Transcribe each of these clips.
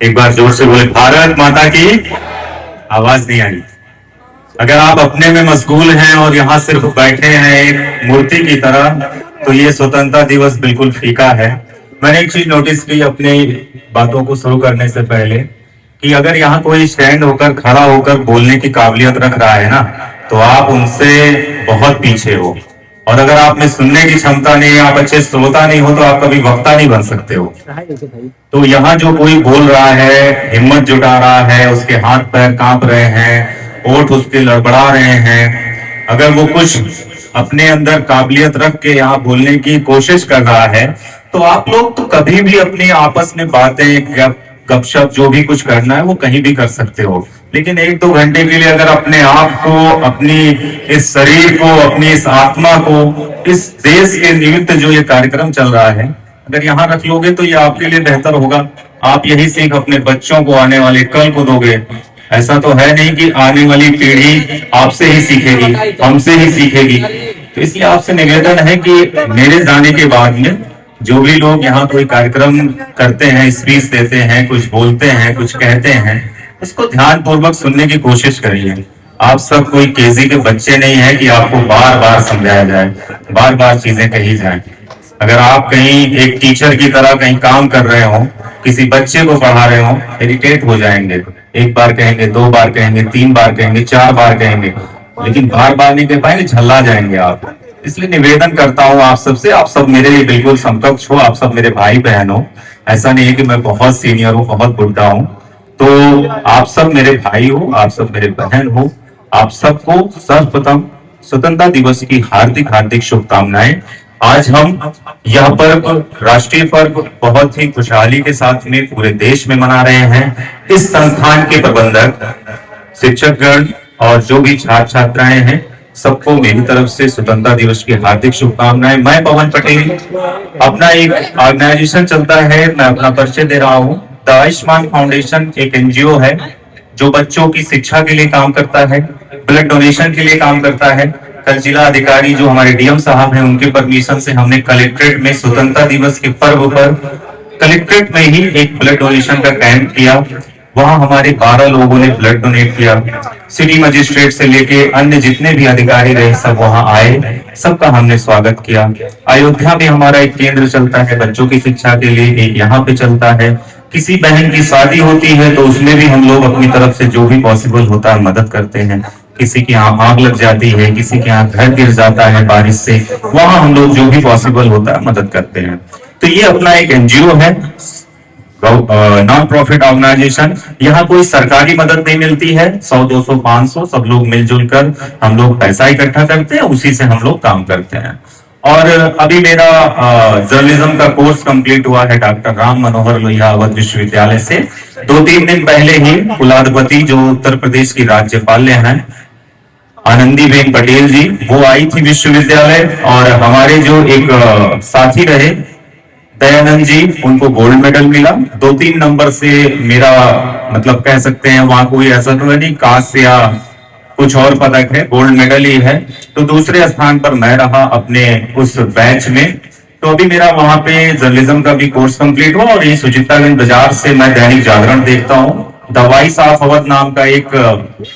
एक बार जोर से बोले भारत माता की। आवाज नहीं आई। अगर आप अपने में मशगूल हैं और यहाँ सिर्फ बैठे हैं एक मूर्ति की तरह, तो ये स्वतंत्रता दिवस बिल्कुल फीका है। मैंने एक चीज नोटिस की अपनी बातों को शुरू करने से पहले, कि अगर यहाँ कोई स्टैंड होकर खड़ा होकर बोलने की काबिलियत रख रहा है ना, तो आप उनसे बहुत पीछे हो। और अगर आप में सुनने की क्षमता नहीं है, आप अच्छे श्रोता नहीं हो, तो आप कभी वक्ता नहीं बन सकते हो। तो यहाँ जो कोई बोल रहा है, हिम्मत जुटा रहा है, उसके हाथ पैर कांप रहे हैं, ओठ उसके लड़बड़ा रहे हैं, अगर वो कुछ अपने अंदर काबिलियत रख के यहाँ बोलने की कोशिश कर रहा है, तो आप लोग तो कभी भी अपनी आपस में बातें गपशप जो भी कुछ करना है वो कहीं भी कर सकते हो। लेकिन एक दो घंटे के लिए अगर अपने आप को, अपनी इस शरीर को, अपनी इस आत्मा को, इस देश के निमित्त जो ये कार्यक्रम चल रहा है, अगर यहाँ रख लोगे तो ये आपके लिए बेहतर होगा। आप यही सीख अपने बच्चों को, आने वाले कल को दोगे। ऐसा तो है नहीं कि आने वाली पीढ़ी आपसे ही सीखेगी, हमसे ही सीखेगी। तो इसलिए आपसे निवेदन है कि मेरे जाने के बाद में जो भी लोग यहाँ कोई कार्यक्रम करते हैं, स्पीच देते हैं, कुछ बोलते हैं, कुछ कहते हैं, उसको ध्यान पूर्वक सुनने की कोशिश करिए। आप सब कोई केजी के बच्चे नहीं है कि आपको बार बार समझाया जाए, बार बार चीजें कही जाए। अगर आप कहीं एक टीचर की तरह कहीं काम कर रहे हो, किसी बच्चे को पढ़ा रहे हो, इरिटेट हो जाएंगे। एक बार कहेंगे, दो बार कहेंगे, तीन बार कहेंगे, चार बार कहेंगे, लेकिन बार बार नहीं कह पाएंगे, झल्ला जाएंगे आप। इसलिए निवेदन करता हूँ आप सबसे, आप सब मेरे लिए बिल्कुल समकक्ष हो, आप सब मेरे भाई बहन हो। ऐसा नहीं है कि मैं बहुत सीनियर हूँ, बहुत बुढ़ा हूँ। तो आप सब मेरे भाई हो, आप सब मेरे बहन हो। आप सबको सर्वप्रथम स्वतंत्रता दिवस की हार्दिक हार्दिक शुभकामनाएं। आज हम यह पर्व, राष्ट्रीय पर्व, बहुत ही खुशहाली के साथ में पूरे देश में मना रहे हैं। इस संस्थान के प्रबंधक, शिक्षकगण और जो भी छात्र छात्राएं हैं, सबको मेरी तरफ से स्वतंत्रता दिवस की हार्दिक शुभकामनाएं। मैं पवन पटेल, अपना एक ऑर्गेनाइजेशन चलता है, मैं अपना परिचय दे रहा हूँ। द आयुष्मान फाउंडेशन एक एनजीओ है जो बच्चों की शिक्षा के लिए काम करता है, ब्लड डोनेशन के लिए काम करता है। कल जिला अधिकारी जो हमारे डीएम साहब हैं, उनके परमिशन से हमने कलेक्ट्रेट में स्वतंत्रता दिवस के पर्व पर कलेक्ट्रेट में ही एक ब्लड डोनेशन का कैंप किया। वहां हमारे 12 लोगों ने ब्लड डोनेट किया। सिटी मजिस्ट्रेट से लेके अन्य जितने भी अधिकारी रहे सब वहां आए, सबका हमने स्वागत किया। अयोध्या में हमारा एक केंद्र चलता है बच्चों की शिक्षा के लिए, एक यहाँ पे चलता है। किसी बहन की शादी होती है तो उसमें भी हम लोग अपनी तरफ से जो भी पॉसिबल होता है मदद करते हैं। किसी के यहाँ आग लग जाती है, किसी के यहाँ घर गिर जाता है बारिश से, वहां हम लोग जो भी पॉसिबल होता है मदद करते हैं। तो ये अपना एक एनजीओ है, नॉन प्रॉफिट ऑर्गेनाइजेशन। यहाँ कोई सरकारी मदद नहीं मिलती है। 100, 200, 500 सब लोग मिलजुल कर हम लोग पैसा इकट्ठा करते हैं, उसी से हम लोग काम करते हैं। और अभी मेरा जर्नलिज्म का कोर्स कंप्लीट हुआ है डॉक्टर राम मनोहर लोहिया अवध विश्वविद्यालय से। 2-3 दिन पहले ही कुलाधिपति जो उत्तर प्रदेश की राज्यपाल हैं, आनंदीबेन पटेल जी, वो आई थी विश्वविद्यालय। और हमारे जो एक साथी रहे दयानंद जी, उनको गोल्ड मेडल मिला। 2-3 नंबर से मेरा मतलब कह सकते हैं, वहां कोई ऐसा तो है नहीं कांस्य या कुछ और पदक है, गोल्ड मेडल ही है। तो दूसरे स्थान पर मैं रहा अपने उस बैच में। तो अभी मेरा वहां पे जर्नलिज्म का भी कोर्स कंप्लीट हुआ। और ये सुचित्रागंज बाजार से मैं दैनिक जागरण देखता हूँ। द वॉइस ऑफ अवध नाम का एक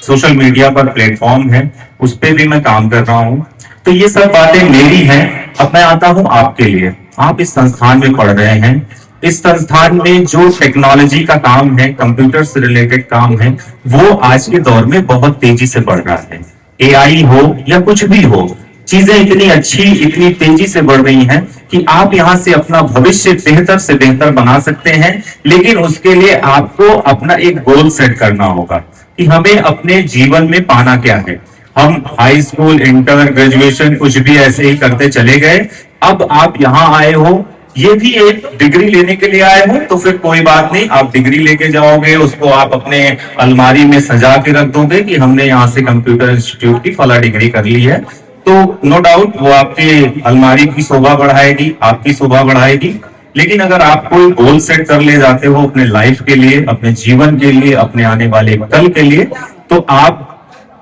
सोशल मीडिया पर प्लेटफॉर्म है, उस पर भी मैं काम कर रहा हूँ। तो ये सब बातें मेरी हैं। अब मैं आता हूँ आपके लिए। आप इस संस्थान में पढ़ रहे हैं। इस संस्थान में जो टेक्नोलॉजी का काम है, कंप्यूटर से रिलेटेड काम है, वो आज के दौर में बहुत तेजी से बढ़ रहा है। एआई हो या कुछ भी हो, चीजें इतनी अच्छी, इतनी तेजी से बढ़ रही हैं कि आप यहाँ से अपना भविष्य बेहतर से बेहतर बना सकते हैं। लेकिन उसके लिए आपको अपना एक गोल सेट करना होगा कि हमें अपने जीवन में पाना क्या है। हम हाई स्कूल, इंटर, ग्रेजुएशन कुछ भी ऐसे ही करते चले गए। अब आप यहाँ आए हो, ये भी एक डिग्री लेने के लिए आए हो, तो फिर कोई बात नहीं, आप डिग्री लेके जाओगे, उसको आप अपने अलमारी में सजा के रख दोगे कि हमने यहाँ से कंप्यूटर इंस्टीट्यूट की फला डिग्री कर ली है। तो नो डाउट वो आपके अलमारी की शोभा बढ़ाएगी, आपकी शोभा बढ़ाएगी। लेकिन अगर आप कोई गोल सेट कर ले जाते हो अपने लाइफ के लिए, अपने जीवन के लिए, अपने आने वाले कल के लिए, तो आप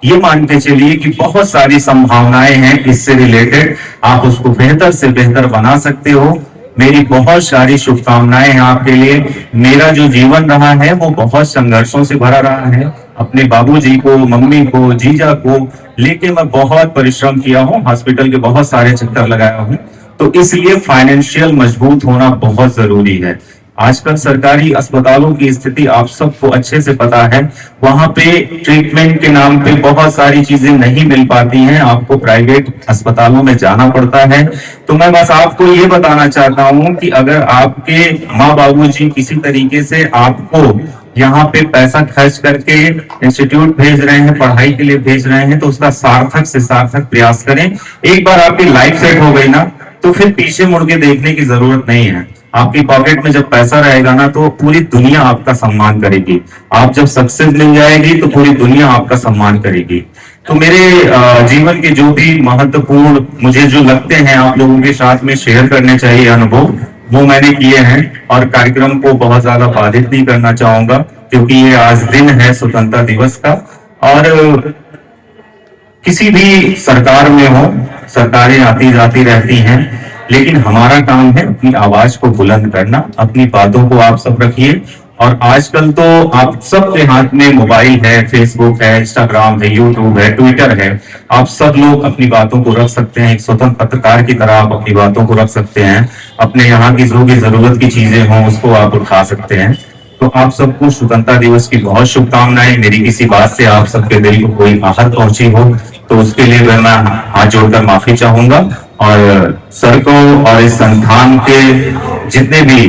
ये मान के चलिए कि बहुत सारी संभावनाएं हैं इससे रिलेटेड। आप उसको बेहतर से बेहतर बना सकते हो। मेरी बहुत सारी शुभकामनाएं हैं आपके लिए। मेरा जो जीवन रहा है वो बहुत संघर्षों से भरा रहा है। अपने बाबूजी को, मम्मी को, जीजा को लेके मैं बहुत परिश्रम किया हूँ, हॉस्पिटल के बहुत सारे चक्कर लगाया हूँ। तो इसलिए फाइनेंशियल मजबूत होना बहुत जरूरी है। आजकल सरकारी अस्पतालों की स्थिति आप सबको अच्छे से पता है। वहां पे ट्रीटमेंट के नाम पे बहुत सारी चीजें नहीं मिल पाती हैं, आपको प्राइवेट अस्पतालों में जाना पड़ता है। तो मैं बस आपको ये बताना चाहता हूं कि अगर आपके माँ बाबूजी किसी तरीके से आपको यहाँ पे पैसा खर्च करके इंस्टीट्यूट भेज रहे हैं, पढ़ाई के लिए भेज रहे हैं, तो उसका सार्थक से सार्थक प्रयास करें। एक बार आपकी लाइफ सेट हो गई ना, तो फिर पीछे मुड़ के देखने की जरूरत नहीं है। आपकी पॉकेट में जब पैसा रहेगा ना, तो पूरी दुनिया आपका सम्मान करेगी। आप जब सक्सेस मिल जाएगी तो पूरी दुनिया आपका सम्मान करेगी। तो मेरे जीवन के जो भी महत्वपूर्ण मुझे जो लगते हैं आप लोगों के साथ में शेयर करने चाहिए अनुभव, वो मैंने किए हैं। और कार्यक्रम को बहुत ज्यादा बाधित नहीं करना चाहूंगा, क्योंकि ये आज दिन है स्वतंत्रता दिवस का। और किसी भी सरकार में हो, सरकारें आती जाती रहती हैं, लेकिन हमारा काम है अपनी आवाज को बुलंद करना। अपनी बातों को आप सब रखिए। और आजकल तो आप सबके हाथ में मोबाइल है, फेसबुक है, इंस्टाग्राम है, यूट्यूब है, ट्विटर है। आप सब लोग अपनी बातों को रख सकते हैं। एक स्वतंत्र पत्रकार की तरह आप अपनी बातों को रख सकते हैं। अपने यहाँ की जो भी जरूरत की चीजें हों उसको आप उठा सकते हैं। तो आप सबको स्वतंत्रता दिवस की बहुत शुभकामनाएं। मेरी किसी बात से आप सबके दिल को कोई आहत पहुंची हो तो उसके लिए मैं हाथ जोड़कर माफी चाहूंगा। और सर को और इस संस्थान के जितने भी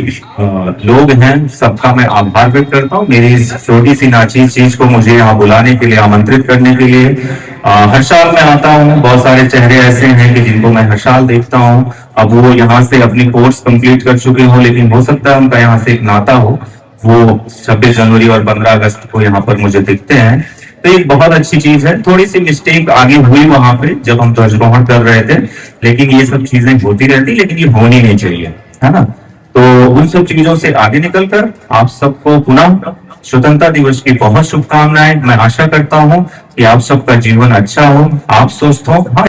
लोग हैं सबका मैं आभार व्यक्त करता हूँ, मेरी इस छोटी सी नाचीज चीज को मुझे यहाँ बुलाने के लिए, आमंत्रित करने के लिए। हर साल मैं आता हूँ, बहुत सारे चेहरे ऐसे हैं कि जिनको मैं हर साल देखता हूँ। अब वो यहाँ से अपनी कोर्स कंप्लीट कर चुके हो, लेकिन हो सकता है उनका यहाँ से एक नाता हो, वो 26 जनवरी और 15 अगस्त को यहाँ पर मुझे दिखते हैं। तो एक बहुत अच्छी चीज है। थोड़ी सी मिस्टेक आगे हुई वहां पे जब हम ध्वजारोहण कर रहे थे, लेकिन ये सब चीजें होती रहती, लेकिन ये होनी नहीं चाहिए, है ना। तो उन सब चीजों से आगे निकलकर आप सबको पुनः स्वतंत्रता दिवस की बहुत शुभकामनाएं। मैं आशा करता हूं कि आप सबका जीवन अच्छा हो, आप स्वस्थ हो। हाँ,